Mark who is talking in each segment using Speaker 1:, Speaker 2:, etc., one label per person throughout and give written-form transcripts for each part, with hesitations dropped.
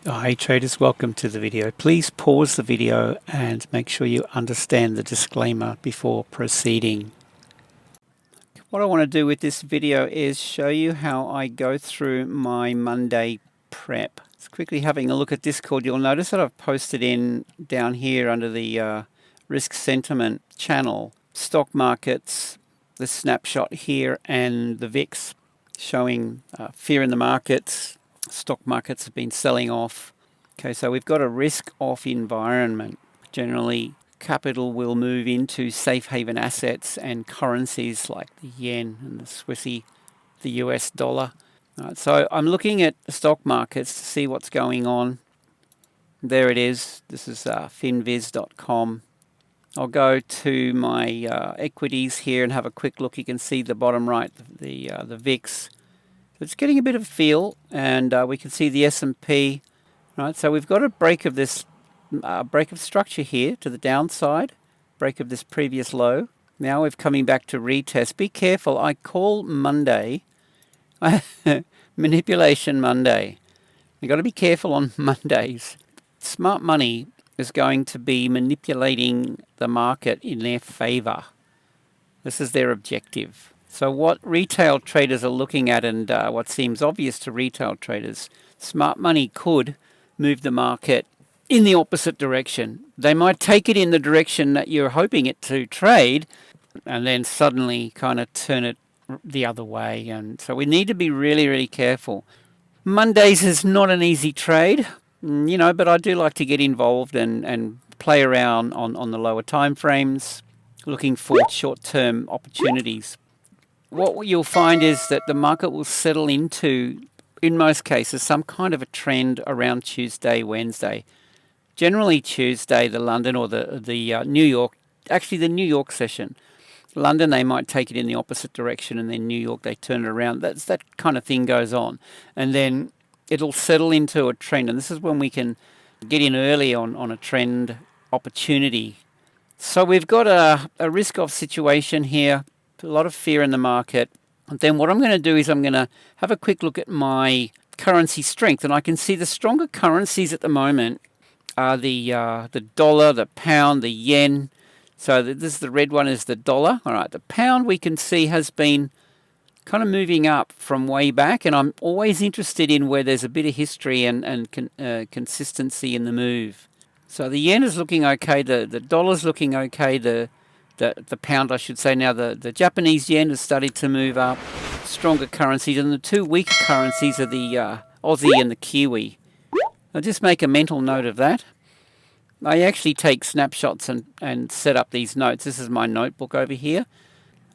Speaker 1: Hi traders, welcome to the video. Please pause the video and make sure you understand the disclaimer before proceeding. What I want to do with this video is show you how I go through my Monday prep. Just quickly having a look at Discord, you'll notice that I've posted in down here under the risk sentiment channel, stock markets, the snapshot here, and the VIX showing fear in the markets. Stock markets have been selling off. Okay, so we've got a risk-off environment. Generally, capital will move into safe haven assets and currencies like the yen and the Swissy, the US dollar. Right, so I'm looking at the stock markets to see what's going on. There it is. This is finviz.com. I'll go to my equities here and have a quick look. You can see the bottom right, the VIX. It's getting a bit of a feel, and we can see the S&P. Right, so we've got a break of this break of structure here to the downside, break of this previous low. Now we're coming back to retest. Be careful. I call Monday manipulation Monday. You've got to be careful on Mondays. Smart money is going to be manipulating the market in their favor. This is their objective. So what retail traders are looking at, and what seems obvious to retail traders, smart money could move the market in the opposite direction. They might take it in the direction that you're hoping it to trade, and then suddenly kind of turn it the other way. And so we need to be really, really careful. Mondays is not an easy trade, but I do like to get involved and play around on the lower time frames, looking for short-term opportunities. What you'll find is that the market will settle into, in most cases, some kind of a trend around Tuesday, Wednesday. Generally Tuesday, the London or the New York, actually the New York session. London, they might take it in the opposite direction, and then New York, they turn it around. That kind of thing goes on. And then it'll settle into a trend, and this is when we can get in early on a trend opportunity. So we've got a risk-off situation here. A lot of fear in the market. And then what I'm going to do is I'm going to have a quick look at my currency strength, and I can see the stronger currencies at the moment are the dollar, the pound, the yen. So this is the red one is the dollar. All right, the pound we can see has been kind of moving up from way back, and I'm always interested in where there's a bit of history and consistency in the move. So the yen is looking okay, the dollar's looking okay, the pound, I should say. Now the Japanese yen has started to move up, stronger currencies, and the two weaker currencies are the Aussie and the Kiwi. I'll just make a mental note of that. I actually take snapshots and set up these notes. This is my notebook over here,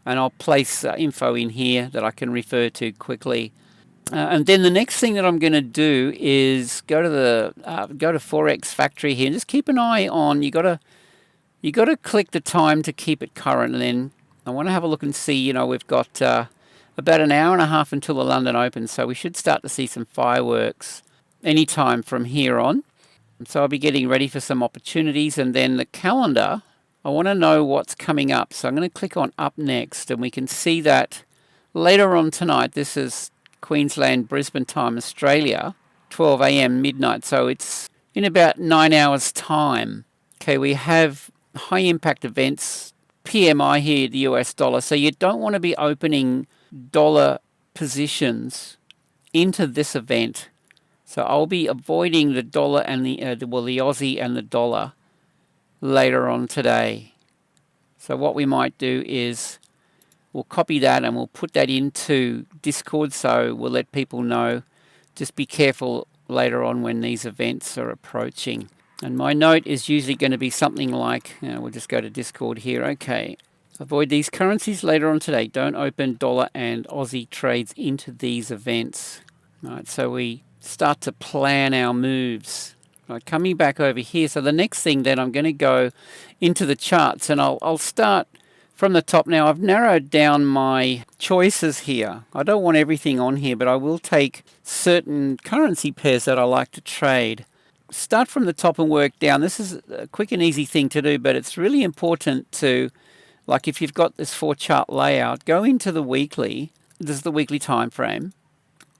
Speaker 1: and I'll place info in here that I can refer to quickly. And then the next thing that I'm going to do is go to Forex Factory here and just keep an eye on. You got to click the time to keep it current, and then I want to have a look and see, we've got about an hour and a half until the London Open, so we should start to see some fireworks anytime from here on. So I'll be getting ready for some opportunities, and then the calendar, I want to know what's coming up. So I'm going to click on Up Next, and we can see that later on tonight, this is Queensland, Brisbane time, Australia, 12 a.m. midnight, so it's in about 9 hours' time. Okay, we have high impact events, PMI here, the US dollar. So you don't want to be opening dollar positions into this event. So I'll be avoiding the dollar and the Aussie and the dollar later on today. So what we might do is we'll copy that and we'll put that into Discord, so we'll let people know. Just be careful later on when these events are approaching. And my note is usually going to be something like, we'll just go to Discord here. Okay, avoid these currencies later on today. Don't open dollar and Aussie trades into these events. All right, so we start to plan our moves. All right, coming back over here. So the next thing then, I'm going to go into the charts, and I'll start from the top. Now I've narrowed down my choices here. I don't want everything on here, but I will take certain currency pairs that I like to trade. Start from the top and work down. This is a quick and easy thing to do, but it's really important to, like if you've got this 4-chart layout, go into the weekly. This is the weekly time frame.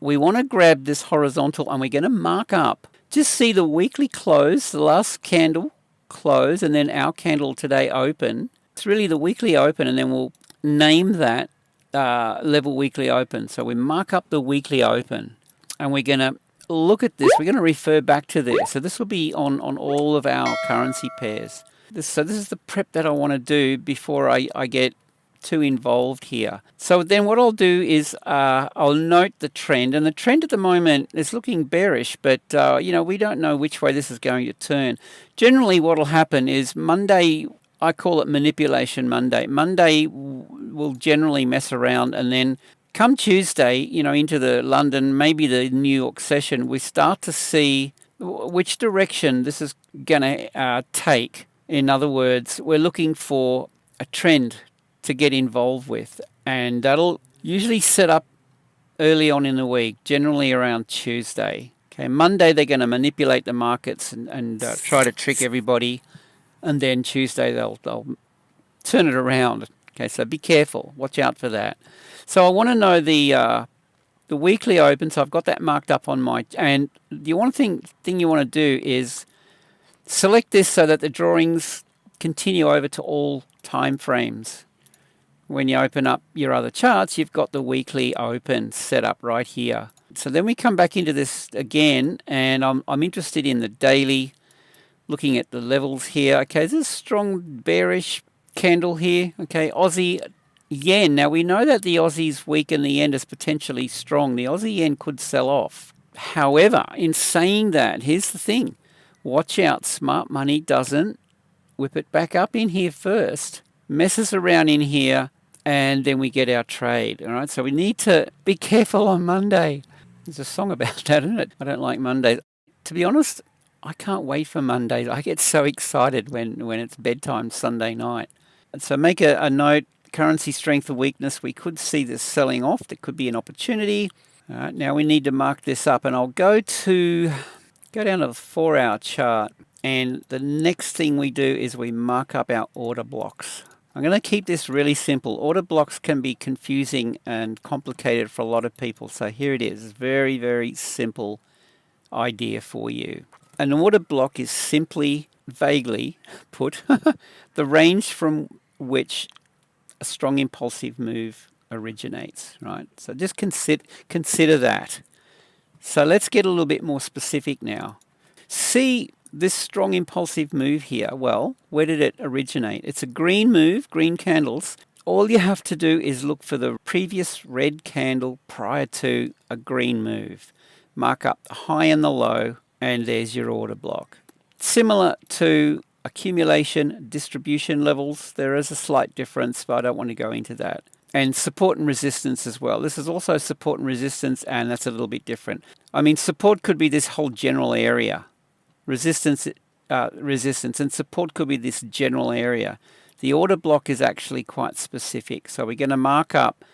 Speaker 1: We want to grab this horizontal, and we're going to mark up just see the weekly close, the last candle close, and then our candle today open. It's really the weekly open, and then we'll name that level weekly open. So we mark up the weekly open, and we're going to look at this. We're going to refer back to this. So this will be on all of our currency pairs. So this is the prep that I want to do before I get too involved here. So then what I'll do is I'll note the trend, and the trend at the moment is looking bearish, but you know, we don't know which way this is going to turn. Generally what will happen is Monday, I call it manipulation Monday. Monday will generally mess around, and then come Tuesday, you know, into the London, maybe the New York session, we start to see which direction this is going to take. In other words, we're looking for a trend to get involved with, and that'll usually set up early on in the week, generally around Tuesday. Okay, Monday they're going to manipulate the markets and try to trick everybody, and then Tuesday they'll turn it around. Okay, so be careful, watch out for that. So I want to know the weekly open, so I've got that marked up on my, and the one thing you want to do is select this so that the drawings continue over to all time frames. When you open up your other charts, you've got the weekly open set up right here. So then we come back into this again, and I'm interested in the daily, looking at the levels here. Okay, there's a strong bearish candle here. Okay, Aussie yen. Now we know that the Aussie's weak and the yen is potentially strong. The Aussie yen could sell off. However, in saying that, here's the thing. Watch out, smart money doesn't whip it back up in here first, messes around in here, and then we get our trade. All right, so we need to be careful on Monday. There's a song about that, isn't it? I don't like Mondays. To be honest, I can't wait for Mondays. I get so excited when it's bedtime Sunday night. And so make a note, currency strength or weakness. We could see this selling off. There could be an opportunity. All right, now we need to mark this up, and I'll go down to the 4-hour chart. And the next thing we do is we mark up our order blocks. I'm going to keep this really simple. Order blocks can be confusing and complicated for a lot of people. So here it is. Very, very simple idea for you. An order block is simply, vaguely put, the range from which a strong impulsive move originates, right? So just consider that. So let's get a little bit more specific now. See this strong impulsive move here. Well, where did it originate? It's a green move, green candles. All you have to do is look for the previous red candle prior to a green move. Mark up the high and the low, and there's your order block. Similar to accumulation, distribution levels, there is a slight difference, but I don't want to go into that. And support and resistance as well. This is also support and resistance, and that's a little bit different. I mean, support could be this whole general area. Resistance, and support could be this general area. The order block is actually quite specific. So we're going to mark up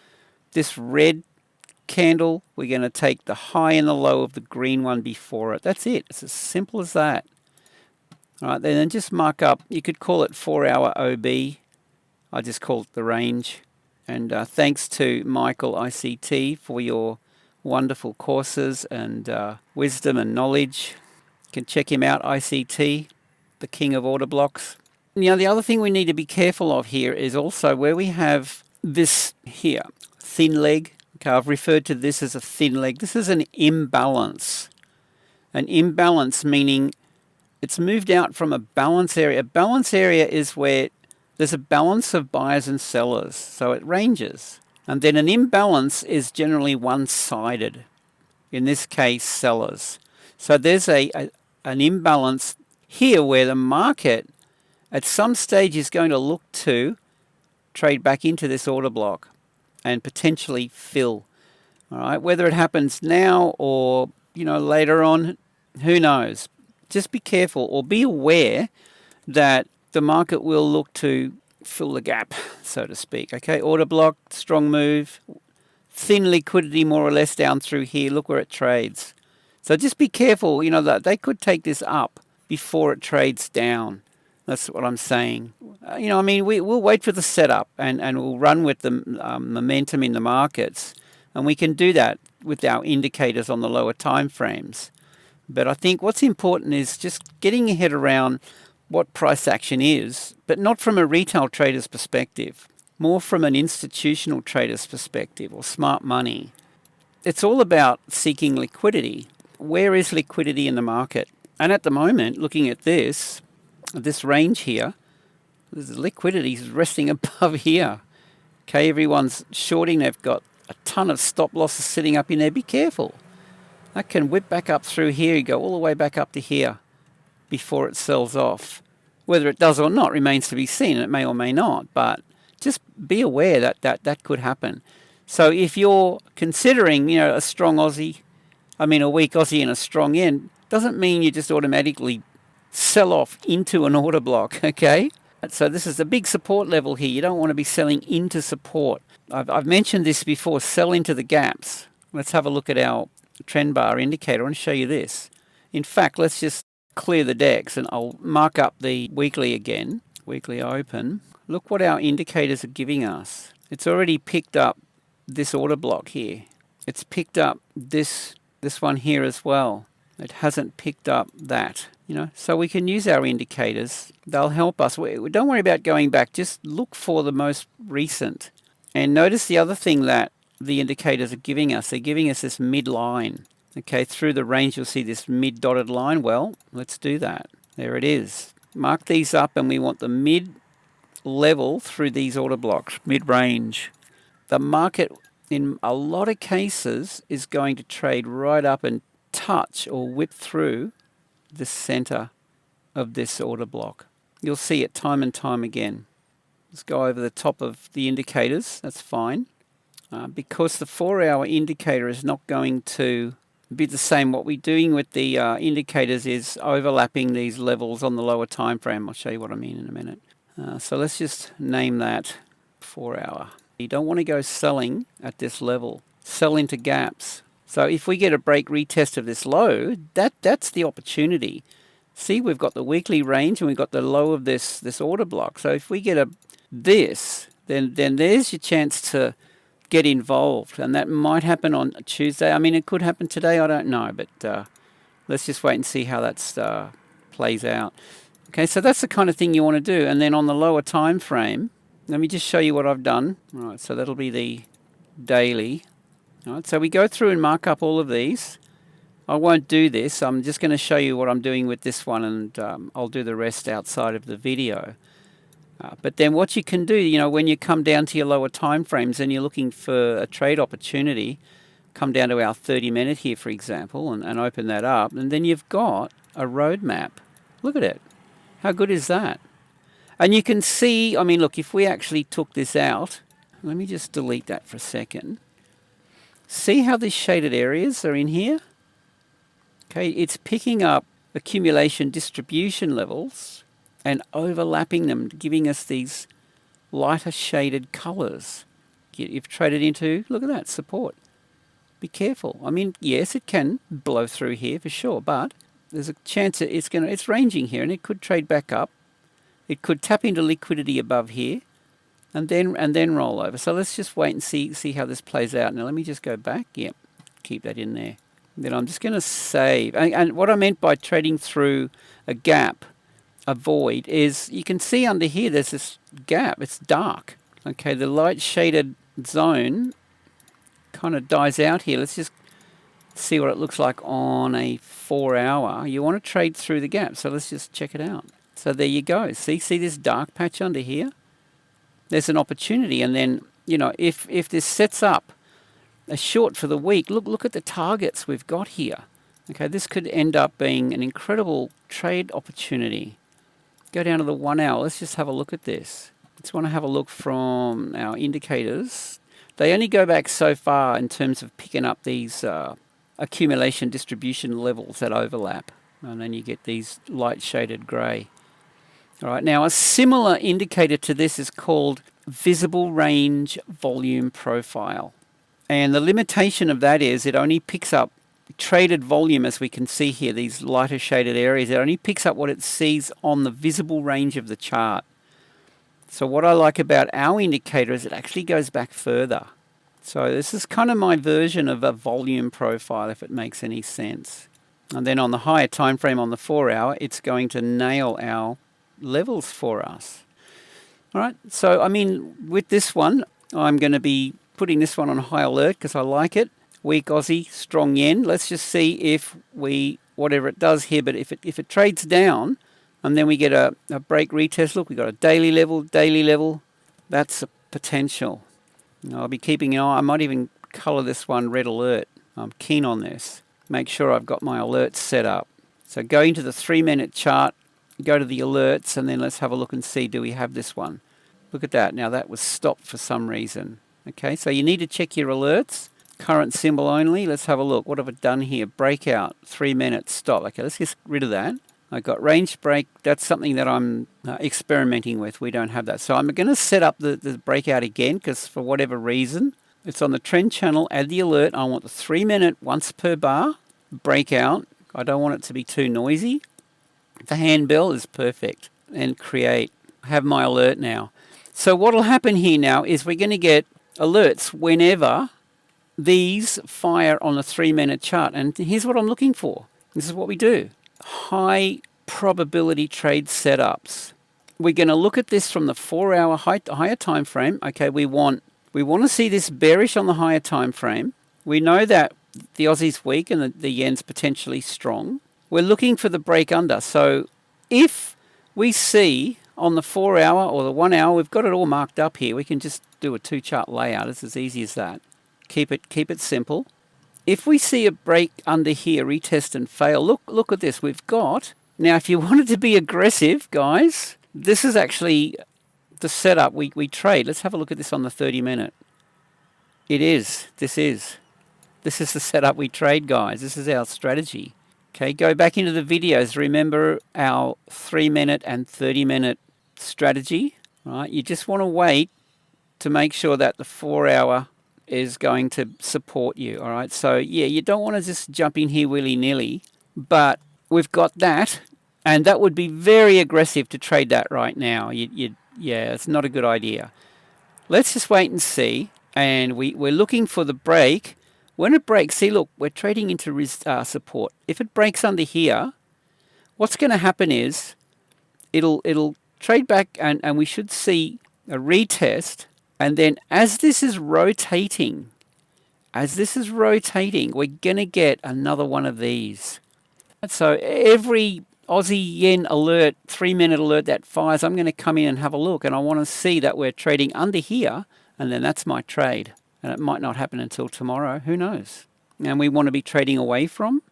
Speaker 1: this red candle. We're going to take the high and the low of the green one before it. That's it. It's as simple as that. All right, then just mark up. You could call it 4-hour OB. I just call it the range. And thanks to Michael ICT for your wonderful courses and wisdom and knowledge. You can check him out, ICT, the king of order blocks. You know, the other thing we need to be careful of here is also where we have this here, thin leg. Okay, I've referred to this as a thin leg. This is an imbalance. An imbalance meaning it's moved out from a balance area. A balance area is where there's a balance of buyers and sellers, so it ranges. And then an imbalance is generally one-sided, in this case, sellers. So there's an imbalance here where the market at some stage is going to look to trade back into this order block and potentially fill. All right, whether it happens now or, you know, later on, who knows? Just be careful or be aware that the market will look to fill the gap, so to speak. Okay, order block, strong move, thin liquidity more or less down through here. Look where it trades. So just be careful, you know, that they could take this up before it trades down. That's what I'm saying. You know, I mean, we'll wait for the setup and we'll run with the momentum in the markets. And we can do that with our indicators on the lower time frames. But I think what's important is just getting your head around what price action is, but not from a retail trader's perspective, more from an institutional trader's perspective or smart money. It's all about seeking liquidity. Where is liquidity in the market? And at the moment, looking at this range here, the liquidity is resting above here. Okay, everyone's shorting. They've got a ton of stop losses sitting up in there. Be careful. That can whip back up through here, go all the way back up to here before it sells off. Whether it does or not remains to be seen. It may or may not, but just be aware that could happen. So if you're considering, a strong Aussie, a weak Aussie and a strong yen, doesn't mean you just automatically sell off into an order block, okay? So this is a big support level here. You don't want to be selling into support. I've mentioned this before, sell into the gaps. Let's have a look at our trend bar indicator. I want to show you this. In fact, let's just clear the decks and I'll mark up the weekly again. Weekly open. Look what our indicators are giving us. It's already picked up this order block here. It's picked up this one here as well. It hasn't picked up that. So we can use our indicators. They'll help us. Don't worry about going back. Just look for the most recent. And notice the other thing that the indicators are giving us. They're giving us this midline. Okay, through the range you'll see this mid dotted line. Well, let's do that. There it is. Mark these up and we want the mid level through these order blocks, mid range. The market in a lot of cases is going to trade right up and touch or whip through the center of this order block. You'll see it time and time again. Let's go over the top of the indicators. That's fine. Because the 4-hour indicator is not going to be the same. What we're doing with the indicators is overlapping these levels on the lower time frame. I'll show you what I mean in a minute. So let's just name that 4-hour. You don't want to go selling at this level. Sell into gaps. So if we get a break retest of this low, that's the opportunity. See, we've got the weekly range and we've got the low of this order block. So if we get this, then there's your chance to get involved. And that might happen on Tuesday. It could happen today. I don't know. But let's just wait and see how that plays out. Okay, so that's the kind of thing you want to do. And then on the lower time frame, let me just show you what I've done. All right, so that'll be the daily. All right, so we go through and mark up all of these. I won't do this. I'm just going to show you what I'm doing with this one, and I'll do the rest outside of the video. But then what you can do, when you come down to your lower time frames and you're looking for a trade opportunity, come down to our 30-minute here, for example, and open that up, and then you've got a roadmap. Look at it. How good is that? And you can see, look, if we actually took this out, let me just delete that for a second. See how these shaded areas are in here? Okay, it's picking up accumulation distribution levels and overlapping them, giving us these lighter shaded colors. You've traded into, look at that, support. Be careful. Yes, it can blow through here for sure, but there's a chance that it's ranging here and it could trade back up. It could tap into liquidity above here and then roll over. So let's just wait and see how this plays out. Now let me just go back. Yep, keep that in there. Then I'm just going to save. And what I meant by trading through a gap, a void, is you can see under here there's this gap. It's dark. Okay, the light shaded zone kind of dies out here. Let's just see what it looks like on a 4-hour. You want to trade through the gap, so let's just check it out. So there you go. See this dark patch under here? There's an opportunity, and then if this sets up a short for the week, look at the targets we've got here. Okay, this could end up being an incredible trade opportunity. Go down to the 1 hour. Let's just have a look at this. Let's want to have a look from our indicators. They only go back so far in terms of picking up these accumulation distribution levels that overlap, and then you get these light shaded grey. All right, now a similar indicator to this is called visible range volume profile. And the limitation of that is it only picks up traded volume, as we can see here, these lighter shaded areas. It only picks up what it sees on the visible range of the chart. So what I like about our indicator is it actually goes back further. So this is kind of my version of a volume profile, if it makes any sense. And then on the higher time frame on the 4 hour, it's going to nail our levels for us. All right, so I mean, with this one, I'm going to be putting this one on high alert because I like it. Weak Aussie, strong yen. Let's just see if whatever it does here, but if it trades down and then we get a break retest, look, we've got a daily level. That's a potential. I'll be keeping an eye. I might even color this one red alert. I'm keen on this. Make sure I've got my alerts set up. So go into the 3-minute chart, go to the alerts, and then let's have a look and see, do we have this one? Look at that. Now that was stopped for some reason. Okay, so you need to check your alerts. Current symbol only. Let's have a look. What have I done here? Breakout, 3 minutes, stop. Okay, let's get rid of that. I got range break. That's something that I'm experimenting with. We don't have that. So I'm going to set up the breakout again because for whatever reason, it's on the trend channel. Add the alert. I want the 3-minute once per bar breakout. I don't want it to be too noisy. The handbell is perfect. And create. Have my alert now. So what will happen here now is we're going to get alerts whenever these fire on the 3-minute chart. And here's what I'm looking for. This is what we do. High probability trade setups. We're going to look at this from the 4-hour higher time frame. Okay, we want to see this bearish on the higher time frame. We know that the Aussie's weak and the yen's potentially strong. We're looking for the break under. So if we see on the 4-hour or the 1 hour, we've got it all marked up here. We can just do a 2-chart layout. It's as easy as that. Keep it simple. If we see a break under here, retest and fail, look at this. We've got, now if you wanted to be aggressive, guys, this is actually the setup we trade. Let's have a look at this on the 30-minute. This is the setup we trade, guys. This is our strategy. Okay, go back into the videos. Remember our 3-minute and 30-minute strategy, right? You just want to wait to make sure that the 4-hour is going to support you, all right? So, yeah, you don't want to just jump in here willy-nilly, but we've got that, and that would be very aggressive to trade that right now. Yeah, it's not a good idea. Let's just wait and see, and we're looking for the break. When it breaks, see, look, we're trading into support. If it breaks under here, what's going to happen is it'll trade back, and we should see a retest. And then as this is rotating, we're going to get another one of these. So every Aussie yen alert, 3-minute alert that fires, I'm going to come in and have a look. And I want to see that we're trading under here. And then that's my trade. And it might not happen until tomorrow. Who knows? And we want to be trading away from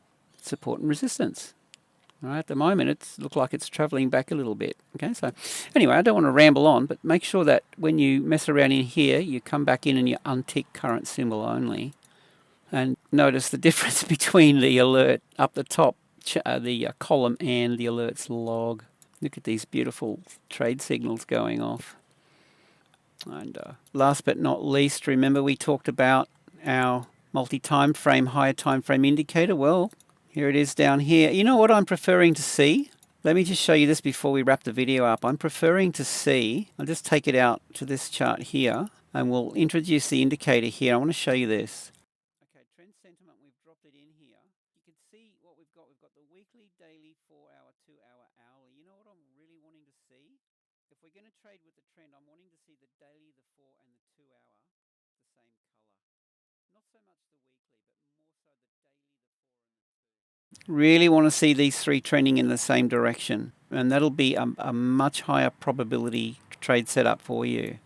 Speaker 1: support and resistance. Right, at the moment, it looks like it's traveling back a little bit. Okay, so anyway, I don't want to ramble on, but make sure that when you mess around in here, you come back in and you untick current symbol only. And notice the difference between the alert up the top, the column, and the alerts log. Look at these beautiful trade signals going off. And last but not least, remember we talked about our multi-time frame, higher time frame indicator. Well, here it is down here. You know what I'm preferring to see? Let me just show you this before we wrap the video up. I'm preferring to see, I'll just take it out to this chart here, and we'll introduce the indicator here. I want to show you this. Okay, trend sentiment, we've dropped it in here. You can see what we've got. We've got the weekly, daily, 4-hour, 2-hour, hourly. You know what I'm really wanting to see? If we're going to trade with the trend, I'm wanting to see the daily, the 4, and the 2-hour the same color. Not so much the weekly, but more so the daily, the 4, and the 2. Really want to see these three trending in the same direction, and that'll be a much higher probability trade setup for you.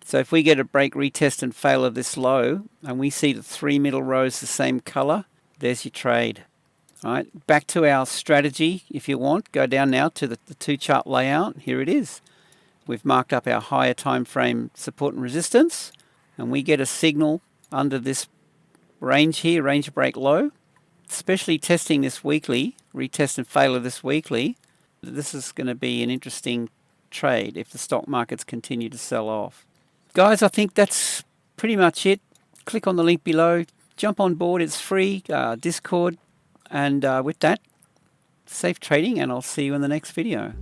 Speaker 1: So if we get a break, retest, and fail of this low, and we see the 3 middle rows the same color, there's your trade. All right, back to our strategy. If you want, go down now to the 2-chart layout. Here it is. We've marked up our higher time frame support and resistance, and we get a signal under this range here, range break low. Especially testing this weekly, retest and fail of this weekly, this is going to be an interesting trade if the stock markets continue to sell off. Guys, I think that's pretty much it. Click on the link below, jump on board, it's free, Discord, and with that, safe trading, and I'll see you in the next video.